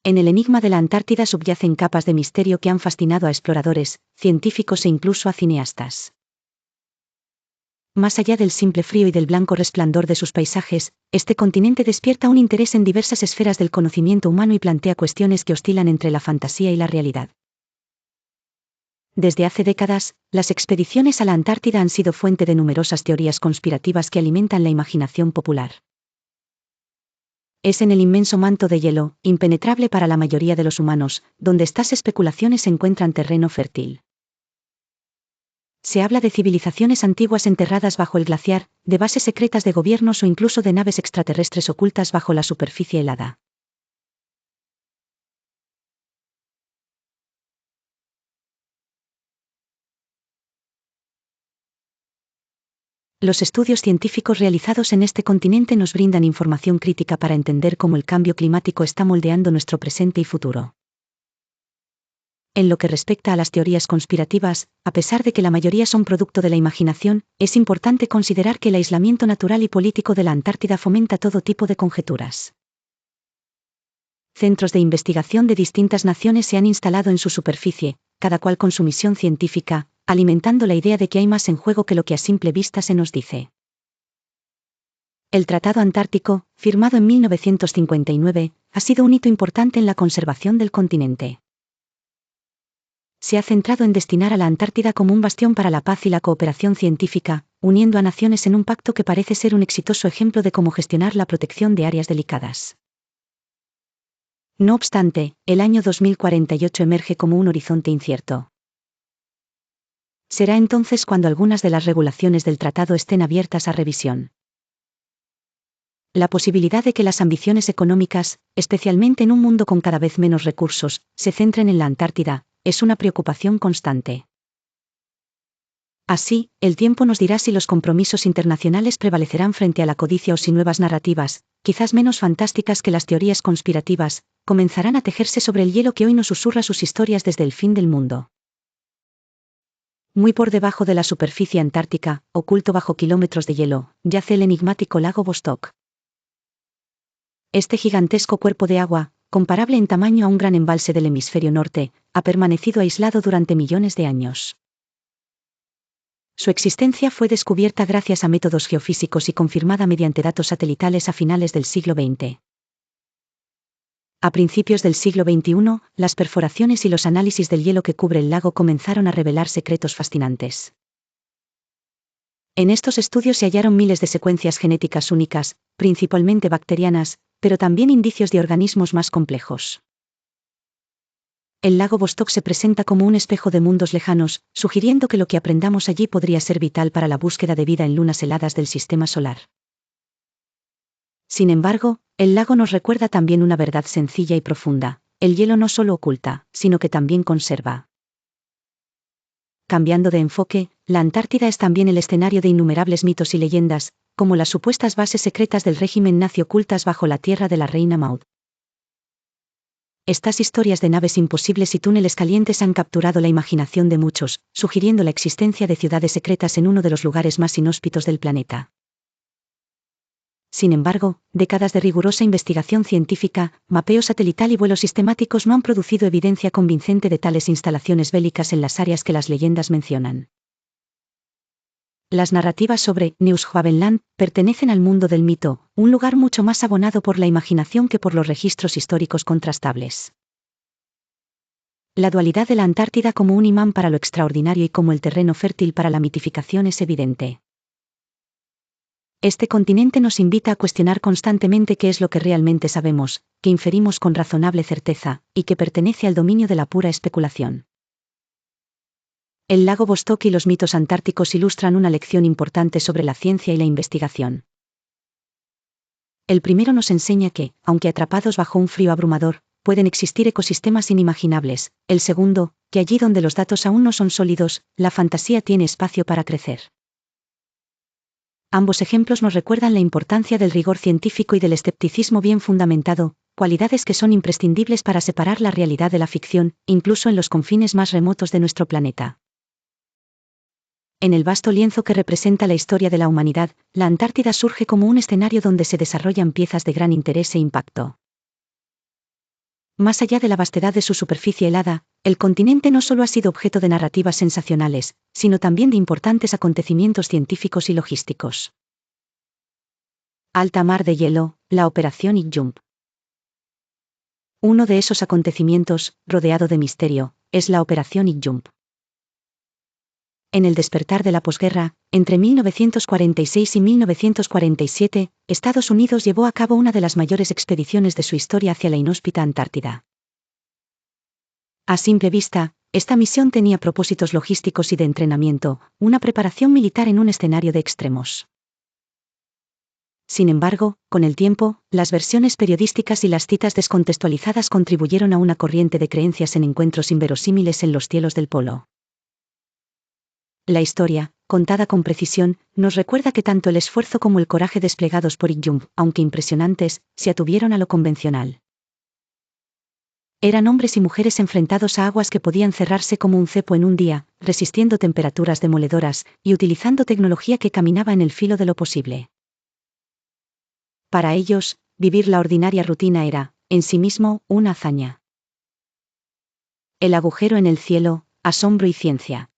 En el enigma de la Antártida subyacen capas de misterio que han fascinado a exploradores, científicos e incluso a cineastas. Más allá del simple frío y del blanco resplandor de sus paisajes, este continente despierta un interés en diversas esferas del conocimiento humano y plantea cuestiones que oscilan entre la fantasía y la realidad. Desde hace décadas, las expediciones a la Antártida han sido fuente de numerosas teorías conspirativas que alimentan la imaginación popular. Es en el inmenso manto de hielo, impenetrable para la mayoría de los humanos, donde estas especulaciones encuentran terreno fértil. Se habla de civilizaciones antiguas enterradas bajo el glaciar, de bases secretas de gobiernos o incluso de naves extraterrestres ocultas bajo la superficie helada. Los estudios científicos realizados en este continente nos brindan información crítica para entender cómo el cambio climático está moldeando nuestro presente y futuro. En lo que respecta a las teorías conspirativas, a pesar de que la mayoría son producto de la imaginación, es importante considerar que el aislamiento natural y político de la Antártida fomenta todo tipo de conjeturas. Centros de investigación de distintas naciones se han instalado en su superficie, cada cual con su misión científica, alimentando la idea de que hay más en juego que lo que a simple vista se nos dice. El Tratado Antártico, firmado en 1959, ha sido un hito importante en la conservación del continente. Se ha centrado en destinar a la Antártida como un bastión para la paz y la cooperación científica, uniendo a naciones en un pacto que parece ser un exitoso ejemplo de cómo gestionar la protección de áreas delicadas. No obstante, el año 2048 emerge como un horizonte incierto. Será entonces cuando algunas de las regulaciones del tratado estén abiertas a revisión. La posibilidad de que las ambiciones económicas, especialmente en un mundo con cada vez menos recursos, se centren en la Antártida, es una preocupación constante. Así, el tiempo nos dirá si los compromisos internacionales prevalecerán frente a la codicia o si nuevas narrativas, quizás menos fantásticas que las teorías conspirativas, comenzarán a tejerse sobre el hielo que hoy nos susurra sus historias desde el fin del mundo. Muy por debajo de la superficie antártica, oculto bajo kilómetros de hielo, yace el enigmático lago Vostok. Este gigantesco cuerpo de agua, comparable en tamaño a un gran embalse del hemisferio norte, ha permanecido aislado durante millones de años. Su existencia fue descubierta gracias a métodos geofísicos y confirmada mediante datos satelitales a finales del siglo XX. A principios del siglo XXI, las perforaciones y los análisis del hielo que cubre el lago comenzaron a revelar secretos fascinantes. En estos estudios se hallaron miles de secuencias genéticas únicas, principalmente bacterianas, pero también indicios de organismos más complejos. El lago Vostok se presenta como un espejo de mundos lejanos, sugiriendo que lo que aprendamos allí podría ser vital para la búsqueda de vida en lunas heladas del sistema solar. Sin embargo, el lago nos recuerda también una verdad sencilla y profunda: el hielo no solo oculta, sino que también conserva. Cambiando de enfoque, la Antártida es también el escenario de innumerables mitos y leyendas, como las supuestas bases secretas del régimen nazi ocultas bajo la tierra de la reina Maud. Estas historias de naves imposibles y túneles calientes han capturado la imaginación de muchos, sugiriendo la existencia de ciudades secretas en uno de los lugares más inhóspitos del planeta. Sin embargo, décadas de rigurosa investigación científica, mapeo satelital y vuelos sistemáticos no han producido evidencia convincente de tales instalaciones bélicas en las áreas que las leyendas mencionan. Las narrativas sobre Neuschwabenland pertenecen al mundo del mito, un lugar mucho más abonado por la imaginación que por los registros históricos contrastables. La dualidad de la Antártida como un imán para lo extraordinario y como el terreno fértil para la mitificación es evidente. Este continente nos invita a cuestionar constantemente qué es lo que realmente sabemos, que inferimos con razonable certeza, y que pertenece al dominio de la pura especulación. El lago Vostok y los mitos antárticos ilustran una lección importante sobre la ciencia y la investigación. El primero nos enseña que, aunque atrapados bajo un frío abrumador, pueden existir ecosistemas inimaginables. El segundo, que allí donde los datos aún no son sólidos, la fantasía tiene espacio para crecer. Ambos ejemplos nos recuerdan la importancia del rigor científico y del escepticismo bien fundamentado, cualidades que son imprescindibles para separar la realidad de la ficción, incluso en los confines más remotos de nuestro planeta. En el vasto lienzo que representa la historia de la humanidad, la Antártida surge como un escenario donde se desarrollan piezas de gran interés e impacto. Más allá de la vastedad de su superficie helada, el continente no solo ha sido objeto de narrativas sensacionales, sino también de importantes acontecimientos científicos y logísticos. Alta mar de hielo, la Operación Ick-Jump. Uno de esos acontecimientos, rodeado de misterio, es la Operación Ick-Jump. En el despertar de la posguerra, entre 1946 y 1947, Estados Unidos llevó a cabo una de las mayores expediciones de su historia hacia la inhóspita Antártida. A simple vista, esta misión tenía propósitos logísticos y de entrenamiento, una preparación militar en un escenario de extremos. Sin embargo, con el tiempo, las versiones periodísticas y las citas descontextualizadas contribuyeron a una corriente de creencias en encuentros inverosímiles en los cielos del polo. La historia, contada con precisión, nos recuerda que tanto el esfuerzo como el coraje desplegados por Ick-Jump, aunque impresionantes, se atuvieron a lo convencional. Eran hombres y mujeres enfrentados a aguas que podían cerrarse como un cepo en un día, resistiendo temperaturas demoledoras, y utilizando tecnología que caminaba en el filo de lo posible. Para ellos, vivir la ordinaria rutina era, en sí mismo, una hazaña. El agujero en el cielo, asombro y ciencia.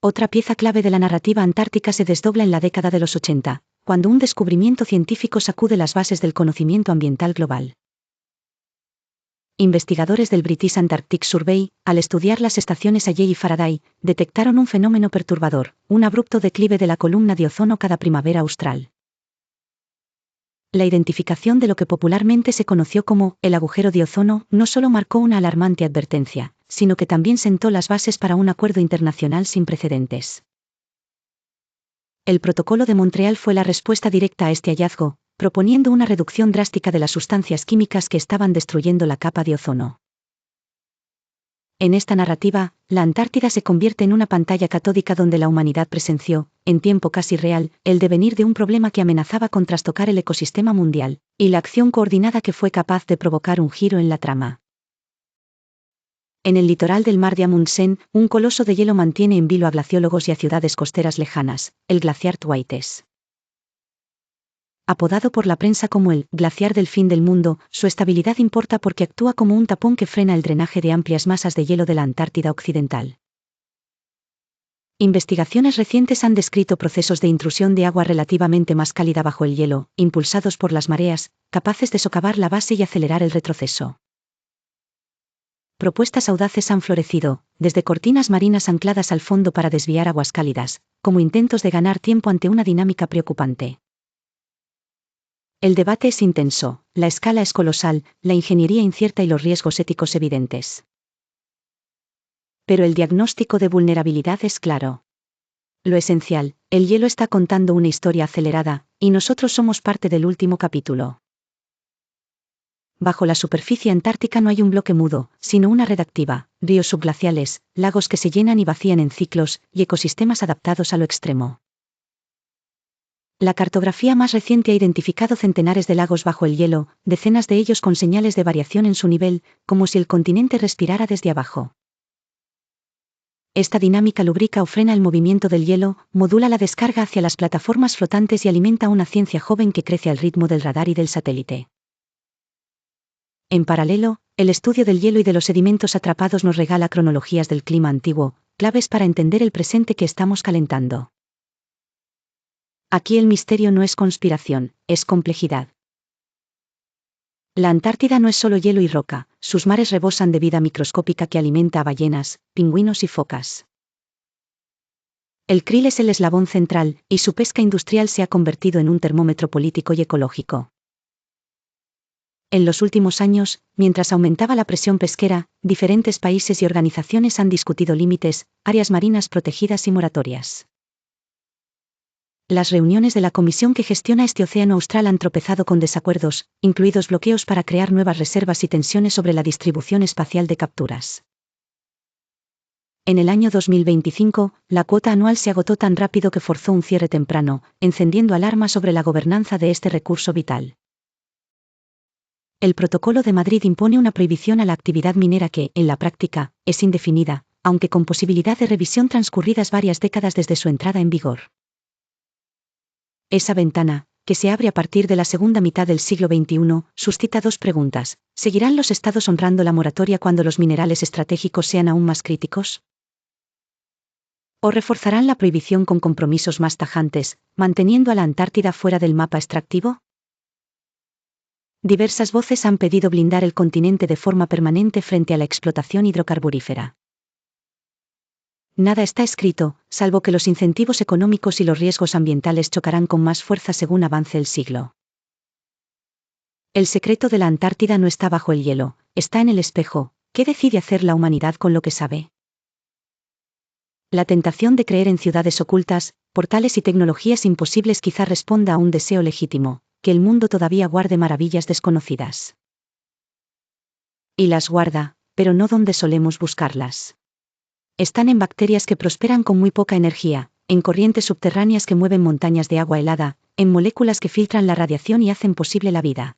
Otra pieza clave de la narrativa antártica se desdobla en la década de los 80, cuando un descubrimiento científico sacude las bases del conocimiento ambiental global. Investigadores del British Antarctic Survey, al estudiar las estaciones Halley y Faraday, detectaron un fenómeno perturbador, un abrupto declive de la columna de ozono cada primavera austral. La identificación de lo que popularmente se conoció como el agujero de ozono no solo marcó una alarmante advertencia, sino que también sentó las bases para un acuerdo internacional sin precedentes. El Protocolo de Montreal fue la respuesta directa a este hallazgo, proponiendo una reducción drástica de las sustancias químicas que estaban destruyendo la capa de ozono. En esta narrativa, la Antártida se convierte en una pantalla catódica donde la humanidad presenció, en tiempo casi real, el devenir de un problema que amenazaba con trastocar el ecosistema mundial, y la acción coordinada que fue capaz de provocar un giro en la trama. En el litoral del mar de Amundsen, un coloso de hielo mantiene en vilo a glaciólogos y a ciudades costeras lejanas, el glaciar Thwaites. Apodado por la prensa como el glaciar del fin del mundo, su estabilidad importa porque actúa como un tapón que frena el drenaje de amplias masas de hielo de la Antártida Occidental. Investigaciones recientes han descrito procesos de intrusión de agua relativamente más cálida bajo el hielo, impulsados por las mareas, capaces de socavar la base y acelerar el retroceso. Propuestas audaces han florecido, desde cortinas marinas ancladas al fondo para desviar aguas cálidas, como intentos de ganar tiempo ante una dinámica preocupante. El debate es intenso, la escala es colosal, la ingeniería incierta y los riesgos éticos evidentes. Pero el diagnóstico de vulnerabilidad es claro. Lo esencial, el hielo está contando una historia acelerada, y nosotros somos parte del último capítulo. Bajo la superficie antártica no hay un bloque mudo, sino una red activa, ríos subglaciales, lagos que se llenan y vacían en ciclos, y ecosistemas adaptados a lo extremo. La cartografía más reciente ha identificado centenares de lagos bajo el hielo, decenas de ellos con señales de variación en su nivel, como si el continente respirara desde abajo. Esta dinámica lubrica o frena el movimiento del hielo, modula la descarga hacia las plataformas flotantes y alimenta una ciencia joven que crece al ritmo del radar y del satélite. En paralelo, el estudio del hielo y de los sedimentos atrapados nos regala cronologías del clima antiguo, claves para entender el presente que estamos calentando. Aquí el misterio no es conspiración, es complejidad. La Antártida no es solo hielo y roca, sus mares rebosan de vida microscópica que alimenta a ballenas, pingüinos y focas. El krill es el eslabón central, y su pesca industrial se ha convertido en un termómetro político y ecológico. En los últimos años, mientras aumentaba la presión pesquera, diferentes países y organizaciones han discutido límites, áreas marinas protegidas y moratorias. Las reuniones de la comisión que gestiona este océano austral han tropezado con desacuerdos, incluidos bloqueos para crear nuevas reservas y tensiones sobre la distribución espacial de capturas. En el año 2025, la cuota anual se agotó tan rápido que forzó un cierre temprano, encendiendo alarma sobre la gobernanza de este recurso vital. El Protocolo de Madrid impone una prohibición a la actividad minera que, en la práctica, es indefinida, aunque con posibilidad de revisión transcurridas varias décadas desde su entrada en vigor. Esa ventana, que se abre a partir de la segunda mitad del siglo XXI, suscita dos preguntas. ¿Seguirán los estados honrando la moratoria cuando los minerales estratégicos sean aún más críticos? ¿O reforzarán la prohibición con compromisos más tajantes, manteniendo a la Antártida fuera del mapa extractivo? Diversas voces han pedido blindar el continente de forma permanente frente a la explotación hidrocarburífera. Nada está escrito, salvo que los incentivos económicos y los riesgos ambientales chocarán con más fuerza según avance el siglo. El secreto de la Antártida no está bajo el hielo, está en el espejo. ¿Qué decide hacer la humanidad con lo que sabe? La tentación de creer en ciudades ocultas, portales y tecnologías imposibles quizá responda a un deseo legítimo, que el mundo todavía guarde maravillas desconocidas. Y las guarda, pero no donde solemos buscarlas. Están en bacterias que prosperan con muy poca energía, en corrientes subterráneas que mueven montañas de agua helada, en moléculas que filtran la radiación y hacen posible la vida.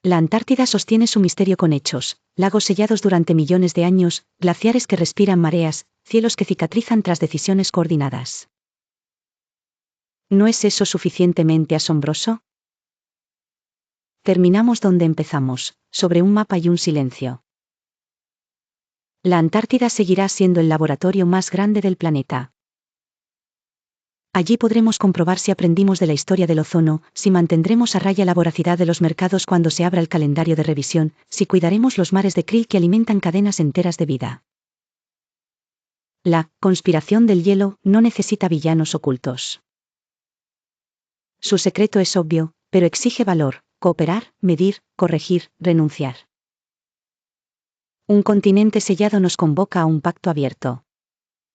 La Antártida sostiene su misterio con hechos: lagos sellados durante millones de años, glaciares que respiran mareas, cielos que cicatrizan tras decisiones coordinadas. ¿No es eso suficientemente asombroso? Terminamos donde empezamos, sobre un mapa y un silencio. La Antártida seguirá siendo el laboratorio más grande del planeta. Allí podremos comprobar si aprendimos de la historia del ozono, si mantendremos a raya la voracidad de los mercados cuando se abra el calendario de revisión, si cuidaremos los mares de krill que alimentan cadenas enteras de vida. La conspiración del hielo no necesita villanos ocultos. Su secreto es obvio, pero exige valor: cooperar, medir, corregir, renunciar. Un continente sellado nos convoca a un pacto abierto.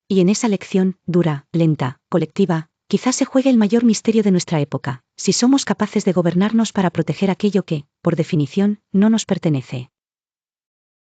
Y en esa lección, dura, lenta, colectiva, quizás se juegue el mayor misterio de nuestra época: si somos capaces de gobernarnos para proteger aquello que, por definición, no nos pertenece.